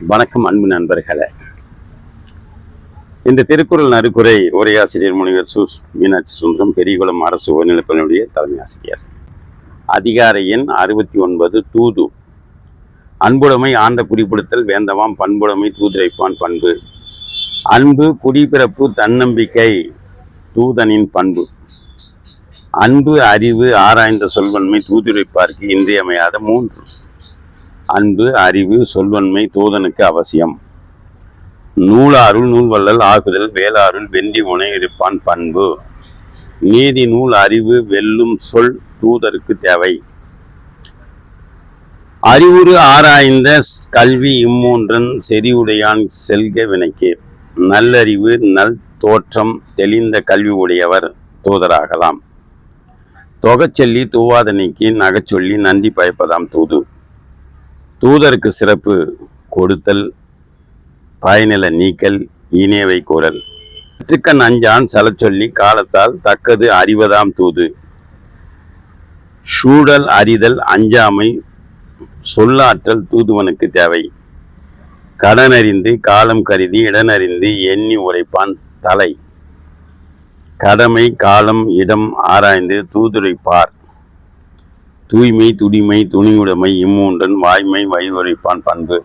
வணக்கம் அன்பு நண்பர்களே. இந்த திருக்குறள் நறுக்குரை உரையாசிரியர் முனைவர் மீனாட்சி சுந்தரம், பெரியகுளம் அரசு உயர்நிலைப்பள்ளியுடைய தலைமை ஆசிரியர். அதிகார எண் 69. தூது. அன்புடைமை ஆண்ட குறிப்பிடுத்தல் வேந்தவாம் பண்புடைமை தூதுரைப்பான் பண்பு. அன்பு குடிபிறப்பு தன்னம்பிக்கை தூதனின் பண்பு. அன்பு அறிவு ஆராய்ந்த சொல்வன்மை தூதுரைப்பார்க்கு இன்றியமையாத 3. அன்பு அறிவு சொல்வன்மை தூதனுக்கு அவசியம். நூலாருள் நூல்வள்ளல் ஆகுதல் வேளாருள் வென்றி உணை இருப்பான் பண்பு. நீதி நூல் அறிவு வெல்லும் சொல் தூதருக்கு தேவை. அறிவுறு ஆராய்ந்த கல்வி இம்மூன்றன் செறிவுடையான் செல்க வினைக்கு. நல்லறிவு நல் தோற்றம் தெளிந்த கல்வி உடையவர் தூதராகலாம். தொகச்சொல்லி தூவாத நீக்கி நகச்சொல்லி நன்றி பயப்பதாம் தூது. தூதருக்கு சிறப்பு கொடுத்தல் பயனில நீக்கல் இணையவை கூறல். வெற்றுக்கண் அஞ்சான் சலச்சொல்லி காலத்தால் தக்கது அறிவதாம் தூது. சூழல் அறிதல் அஞ்சாமை சொல்லாற்றல் தூதுவனுக்கு தேவை. கடனறிந்து காலம் கருதி இடனறிந்து எண்ணி உரைப்பான் தலை. கடமை காலம் இடம் ஆராய்ந்து தூதுரைப்பார். தூய்மை துடிமை துணிவுடைமை இம்மூன்றன் வாய்மை வழிவுரைப்பான் பண்பு.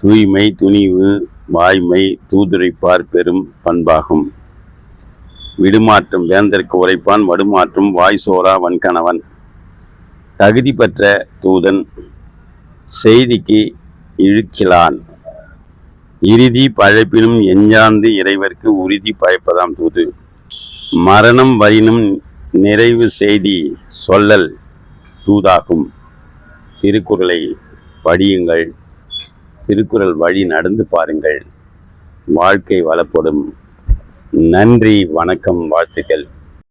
தூய்மை துணிவு வாய்மை தூதுரைப்பார் பெரும் பண்பாகும். விடுமாற்றம் வேந்தற்கு உரைப்பான் வடுமாற்றும் வாய் சோரா வன்கணவன். தகுதி பெற்ற தூதன் செய்திக்கு இழுக்கிலான். இறுதி பழைப்பினும் எஞ்சாந்து இறைவர்க்கு உறுதி பயப்பதாம் தூது. மரணம் வரினும் நிறைவு செய்தி சொல்லல் தூதாகும். திருக்குறளை படியுங்கள், திருக்குறள் வழி நடந்து பாருங்கள், வாழ்க்கை வளப்படும். நன்றி, வணக்கம், வாழ்த்துக்கள்.